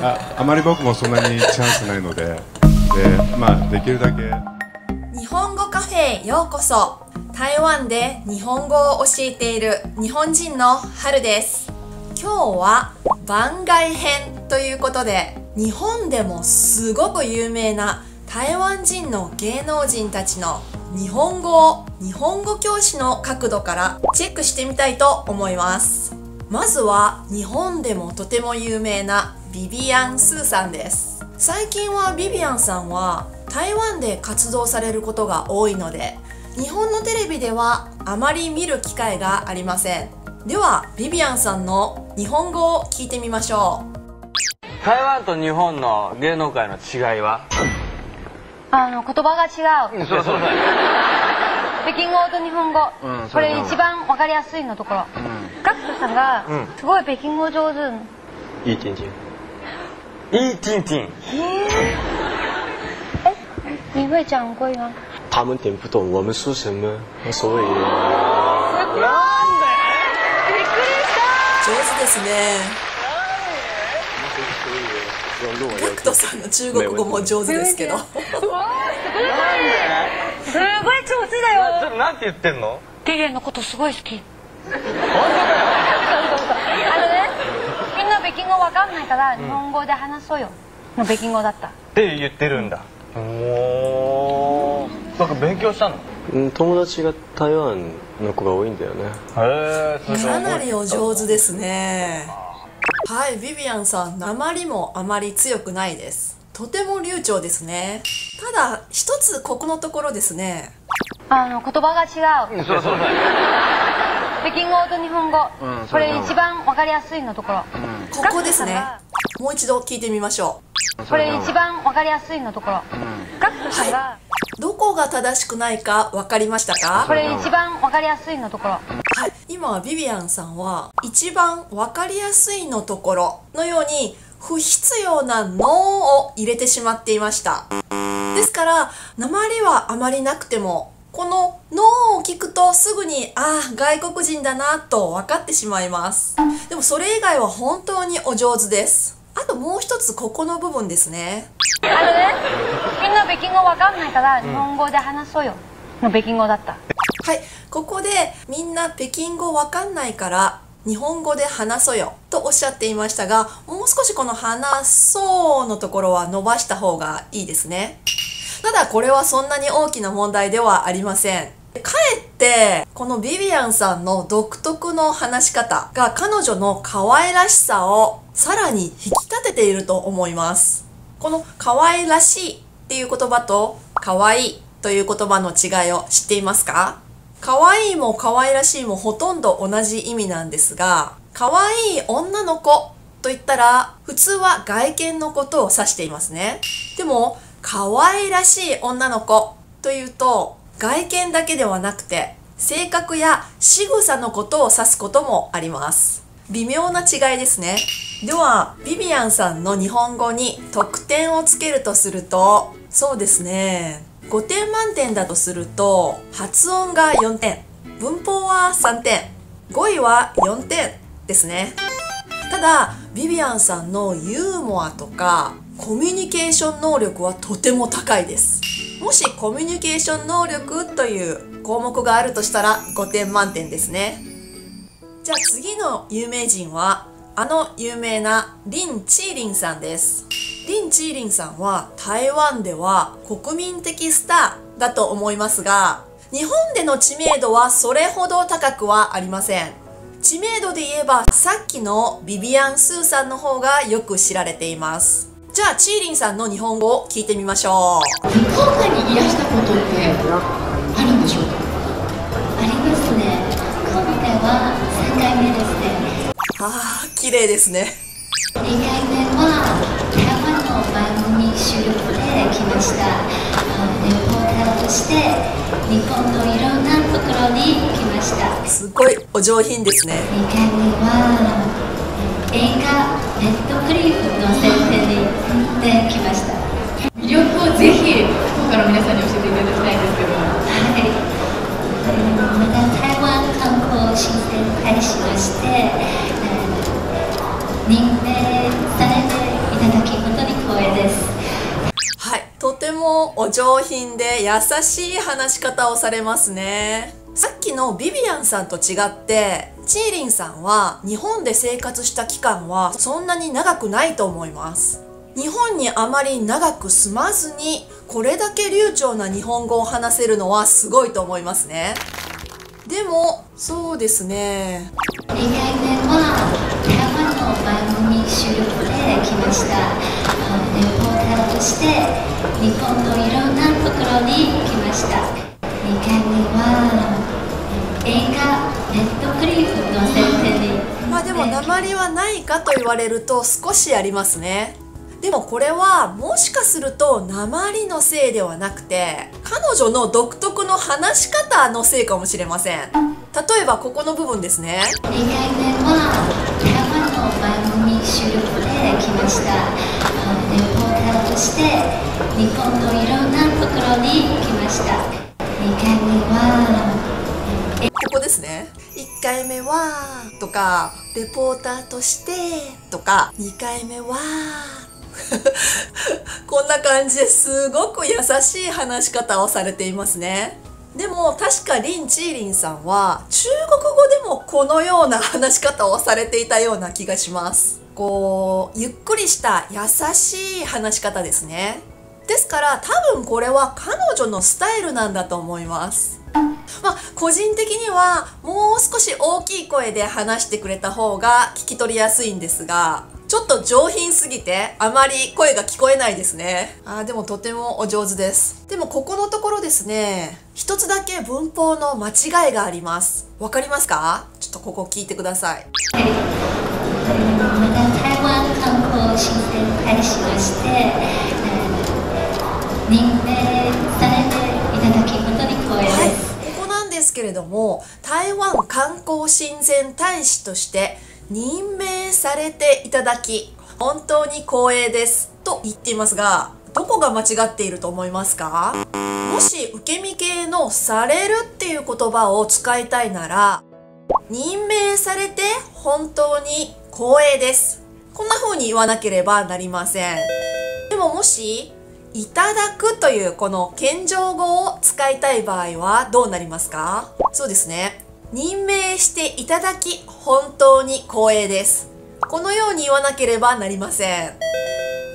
あまり僕もそんなにチャンスないので、できるだけ。日本語カフェへようこそ。台湾で日本語を教えている日本人の春です。今日は番外編ということで、日本でもすごく有名な台湾人の芸能人たちの日本語教師の角度からチェックしてみたいと思います。まずは日本でもとても有名なビビアン・スーさんです。最近はビビアンさんは台湾で活動されることが多いので、日本のテレビではあまり見る機会がありません。ではビビアンさんの日本語を聞いてみましょう。台湾と日本の芸能界の違いは？言葉が違う。そうそう。北京語と日本語、これ一番わかりやすいのところ。ガクトさんがすごい北京語上手。いいティンティン。いいティンティン。你会讲国语吗？他们听不懂我们说什么，无所谓。上手ですね。ガクトさんの中国語も上手ですけど。すごい上手だよ。なんて言ってんの？リレーのことすごい好き。本当だよ。みんな北京語わかんないから日本語で話そうよの北京語だった。って言ってるんだ。おー。なんか勉強したの？友達が台湾の子が多いんだよね。かなりお上手ですね。はい、ビビアンさん、訛りもあまり強くないです。とても流暢ですね。ただ一つここのところですね。言葉が違う。そうそう。北京語と日本語、これ一番わかりやすいのところ。ここですね。もう一度聞いてみましょう。これ一番わかりやすいのところ。ガクトさんがどこが正しくないか分かりましたか？これ一番わかりやすいのところ。はい、今ビビアンさんは一番分かりやすいのところのように不必要な「の」を入れてしまっていました。ですから訛りはあまりなくても、この「の」を聞くとすぐに外国人だなと分かってしまいます。でもそれ以外は本当にお上手です。あともう一つここの部分ですね。みんな北京語わかんないから日本語で話そうよの北京語だった。はい、ここでみんな北京語わかんないから日本語で話そうよとおっしゃっていましたが、もう少しこの話そうのところは伸ばした方がいいですね。ただこれはそんなに大きな問題ではありません。かえってこのビビアンさんの独特の話し方が彼女の可愛らしさをさらに引き立てていると思います。この可愛らしいっていう言葉と可愛いという言葉の違いを知っていますか？可愛いも可愛らしいもほとんど同じ意味なんですが、可愛い女の子と言ったら普通は外見のことを指していますね。でも可愛らしい女の子というと外見だけではなくて性格や仕草のことを指すこともあります。微妙な違いですね。ではビビアンさんの日本語に得点をつけるとすると、そうですね、5点満点だとすると発音が4点、文法は3点、語彙は4点ですね。ただビビアンさんのユーモアとかコミュニケーション能力はとても高いです。もしコミュニケーション能力という項目があるとしたら5点満点ですね。じゃあ次の有名人は有名なリン・チーリンさんです。リン・チーリンさんは台湾では国民的スターだと思いますが、日本での知名度はそれほど高くはありません。知名度で言えばさっきのビビアン・スーさんの方がよく知られています。じゃあチーリンさんの日本語を聞いてみましょう。福岡にいらしたことってあるんでしょうか？ありますね。今回は3回目ですね。綺麗ですね。2回目は台湾の番組収録で来ました。レポーターとして日本のいろんなところに来ました。すごいお上品ですね。2回目は映画ネットフリックの宣伝に行ってきました。魅力をぜひ福岡の皆さんに教えていただきたいんですけど。はい。また台湾観光申請開始をして、任命されていただもお上品で優しい話し方をされますね。さっきのビビアンさんと違ってチーリンさんは日本で生活した期間はそんなに長くないと思います。日本にあまり長く住まずにこれだけ流暢な日本語を話せるのはすごいと思いますね。でもそうですね、2回目は台湾の番組収録で来ました。レポーターとして日本のいろんなところに来ました。2回目は映画ネットフリックの宣伝に。でも訛りはないかと言われると少しありますね。でもこれはもしかすると訛りのせいではなくて彼女の独特の話し方のせいかもしれません。例えばここの部分ですね。2回目は台湾の番組収録で来ました。レポーターとして日本のいろんなところに来ました。2回目はここですね。1回目はとかレポーターとしてとか2回目はこんな感じですごく優しい話し方をされていますね。でも確かリン・チーリンさんは中国語でもこのような話し方をされていたような気がします。こうゆっくりした優しい話し方ですね。ですから多分これは彼女のスタイルなんだと思います。個人的にはもう少し大きい声で話してくれた方が聞き取りやすいんですが、ちょっと上品すぎてあまり声が聞こえないですね。でもとてもお上手です。でもここのところですね、一つだけ文法の間違いがあります。わかりますか？ちょっとここ聞いてください。また台湾観光親善大使として任命されていただき本当に光栄です。ここなんですけれども、台湾観光親善大使として任命されていただき本当に光栄ですと言っていますが、どこが間違っていると思いますか？もし受け身系のされるっていう言葉を使いたいなら、任命されて本当に光栄です、こんな風に言わなければなりません。でももしいただくというこの謙譲語を使いたい場合はどうなりますか？そうですね、任命していただき本当に光栄です、このように言わなければなりません。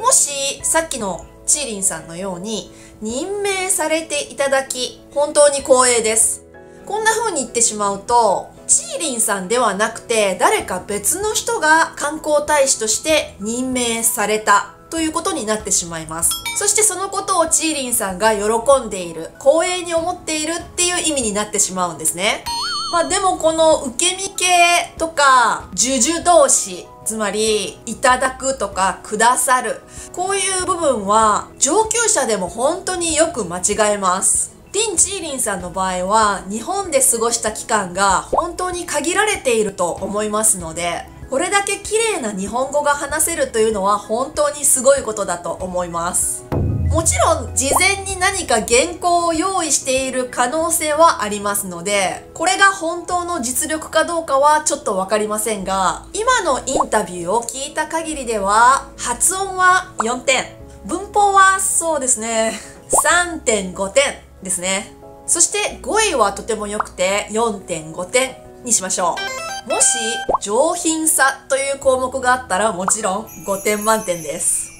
もしさっきのチーリンさんのように任命されていただき本当に光栄です、こんな風に言ってしまうとチーリンさんではなくて誰か別の人が観光大使として任命されたということになってしまいます。そしてそのことをチーリンさんが喜んでいる、光栄に思っているっていう意味になってしまうんですね。でもこの受け身系とか授受動詞、つまりいただくとかくださる、こういう部分は上級者でも本当によく間違えます。リン・チーリンさんの場合は日本で過ごした期間が本当に限られていると思いますので、これだけ綺麗な日本語が話せるというのは本当にすごいことだと思います。もちろん事前に何か原稿を用意している可能性はありますので、これが本当の実力かどうかはちょっと分かりませんが、今のインタビューを聞いた限りでは発音は4点、文法はそうですね 3.5 点ですね。そして語彙はとても良くて 4.5 点にしましょう。もし上品さという項目があったらもちろん5点満点です。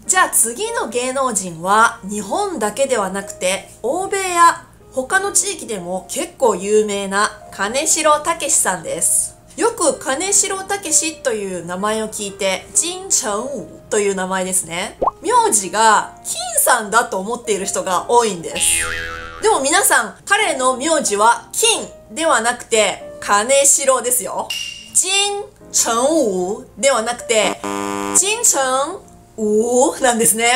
じゃあ次の芸能人は日本だけではなくて欧米や他の地域でも結構有名な金城武さんです。よく金城武という名前を聞いて金城武という名前ですね。名字が金さんだと思っている人が多いんです。でも皆さん、彼の名字は金ではなくて金城ですよ。金城武ではなくて金城武なんですね。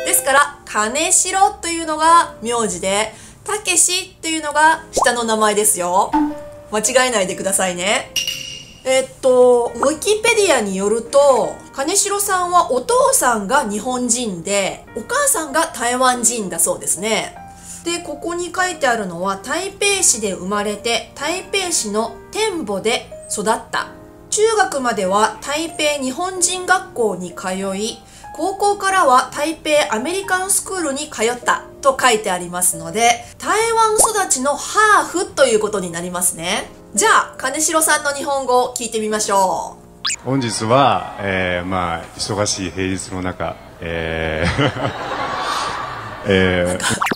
ですから金城というのが名字で、武史というのが下の名前ですよ。間違えないでくださいね。ウィキペディアによると、金城さんはお父さんが日本人で、お母さんが台湾人だそうですね。で、ここに書いてあるのは、台北市で生まれて、台北市の天母で育った。中学までは台北日本人学校に通い、高校からは台北アメリカンスクールに通ったと書いてありますので、台湾育ちのハーフということになりますね。じゃあ、金城さんの日本語を聞いてみましょう。本日は、忙しい平日の中、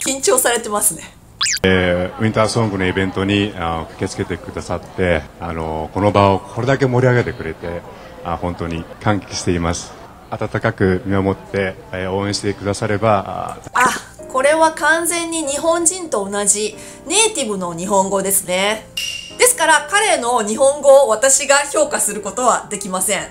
緊張されてますね。ウィンターソングのイベントに駆けつけてくださって、この場をこれだけ盛り上げてくれて、本当に感激しています。温かく見守って、応援してくだされば。これは完全に日本人と同じネイティブの日本語ですね。ですから彼の日本語を私が評価することはできません。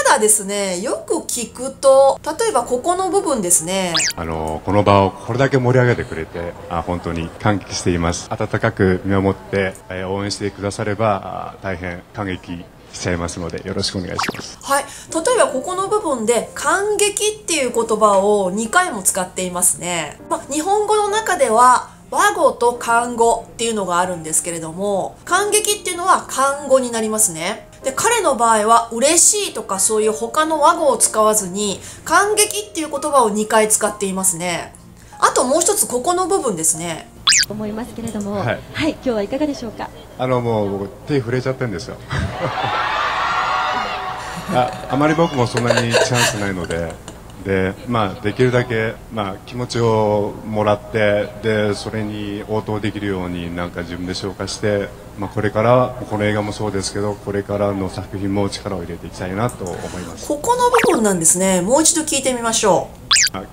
ただですね、よく聞くと、例えばここの部分ですね。この場をこれだけ盛り上げてくれて、本当に感激しています。温かく見守って、応援してくだされば、大変感激しちゃいますので、よろしくお願いします。はい。例えばここの部分で、感激っていう言葉を2回も使っていますね。日本語の中では、和語と漢語っていうのがあるんですけれども、感激っていうのは漢語になりますね。で、彼の場合は嬉しいとかそういう他の和語を使わずに感激っていう言葉を2回使っていますね。あともう一つここの部分ですね。思いますけれども、はい、今日はいかがでしょうか。もう僕手触れちゃってるんですよ。あまり僕もそんなにチャンスないので。でできるだけ、気持ちをもらってでそれに応答できるようになんか自分で消化して、これからこの映画もそうですけどこれからの作品も力を入れていきたいなと思います。ここの部分なんですね。もう一度聞いてみましょう。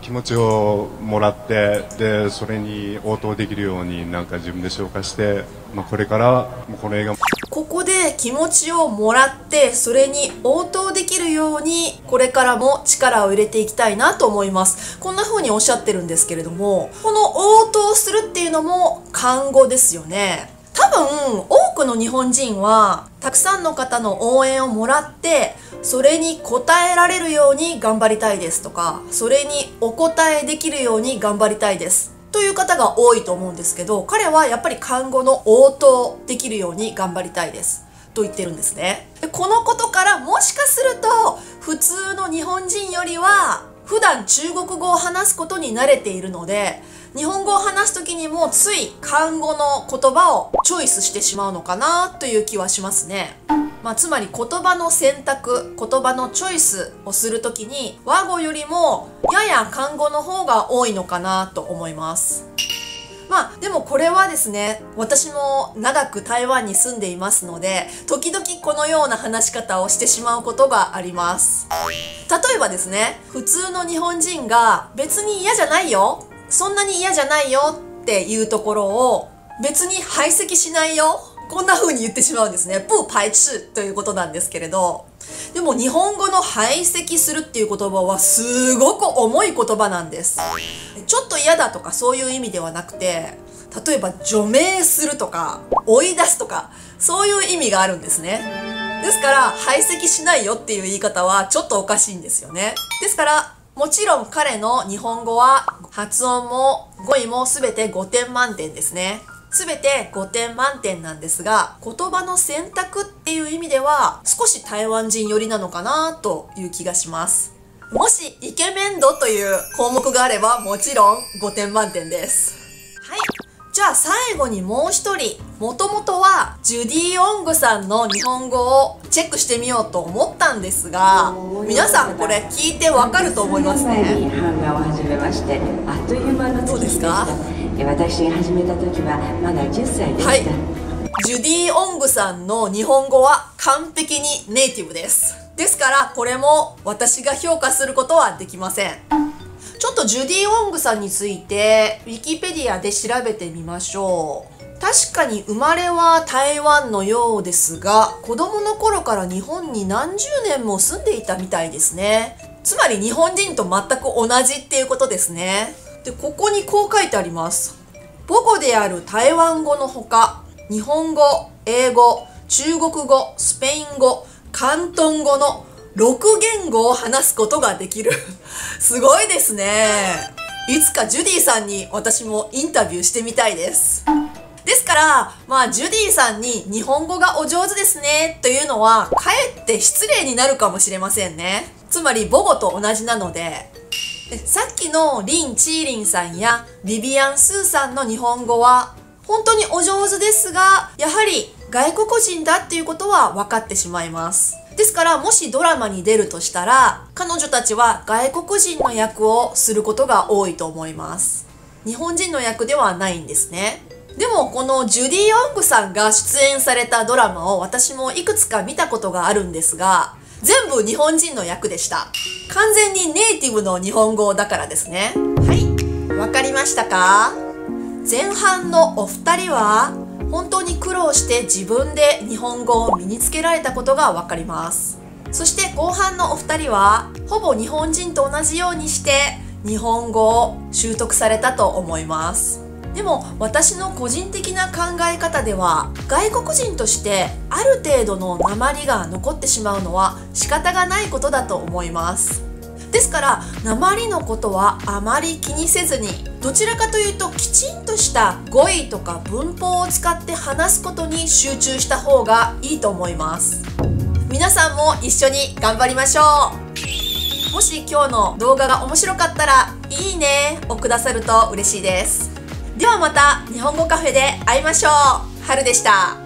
気持ちをもらってでそれに応答できるようになんか自分で消化して、これからこの映画もここで気持ちをもらってそれに応答できるようにこれからも力を入れていきたいなと思います。こんな風におっしゃってるんですけれども、この応答するっていうのも漢語ですよね。多分多くの日本人はたくさんの方の応援をもらってそれに応えられるように頑張りたいですとか、それにお答えできるように頑張りたいですという方が多いと思うんですけど、彼はやっぱり漢語の応答できるように頑張りたいですと言ってるんですね。でこのことからもしかすると普通の日本人よりは普段中国語を話すことに慣れているので、日本語を話す時にもつい漢語の言葉をチョイスしてしまうのかなという気はしますね。つまり言葉の選択、言葉のチョイスをする時に和語よりもやや漢語の方が多いのかなと思います。でもこれはですね、私も長く台湾に住んでいますので、時々このような話し方をしてしまうことがあります。例えばですね、普通の日本人が別に嫌じゃないよ、そんなに嫌じゃないよっていうところを別に排斥しないよ、こんな風に言ってしまうんですね。不排斥ということなんですけれど、でも日本語の排斥するっていう言葉はすごく重い言葉なんです。ちょっと嫌だとかそういう意味ではなくて、例えば除名するとか追い出すとかそういう意味があるんですね。ですから排斥しないよっていう言い方はちょっとおかしいんですよね。ですからもちろん彼の日本語は発音も語彙も全て5点満点ですね。全て5点満点なんですが、言葉の選択っていう意味では少し台湾人寄りなのかなという気がします。もしイケメン度という項目があればもちろん5点満点です。はい。じゃあ最後にもう一人、もともとはジュディ・オングさんの日本語をチェックしてみようと思ったんですが、皆さんこれ聞いてわかると思いますね。版画を始めまして、あっという間のどうですか？私が始めた時はまだ10歳でした。はい。ジュディ・オングさんの日本語は完璧にネイティブです。ですからこれも私が評価することはできません。ちょっとジュディ・オングさんについてウィキペディアで調べてみましょう。確かに生まれは台湾のようですが、子供の頃から日本に何十年も住んでいたみたいですね。つまり日本人と全く同じっていうことですね。で、ここにこう書いてあります。母語である台湾語のほか、日本語、英語、中国語、スペイン語、広東語の6言語を話すことができる。すごいですね。いつかジュディさんに私もインタビューしてみたいです。ですから、ジュディさんに日本語がお上手ですねというのは、かえって失礼になるかもしれませんね。つまり母語と同じなので、さっきのリン・チーリンさんやビビアン・スーさんの日本語は本当にお上手ですが、やはり外国人だっていうことは分かってしまいます。ですからもしドラマに出るとしたら、彼女たちは外国人の役をすることが多いと思います。日本人の役ではないんですね。でもこのジュディ・オングさんが出演されたドラマを私もいくつか見たことがあるんですが、全部日本人の役でした。完全にネイティブの日本語だからですね。はい、わかりましたか？前半のお二人は本当に苦労して自分で日本語を身につけられたことがわかります。そして後半のお二人はほぼ日本人と同じようにして日本語を習得されたと思います。でも私の個人的な考え方では、外国人としてある程度の訛りが残ってしまうのは仕方がないことだと思います。ですから訛りのことはあまり気にせずに、どちらかというときちんとした語彙とか文法を使って話すことに集中した方がいいと思います。皆さんも一緒に頑張りましょう。もし今日の動画が面白かったらいいねをくださると嬉しいです。ではまた日本語カフェで会いましょう。はるでした。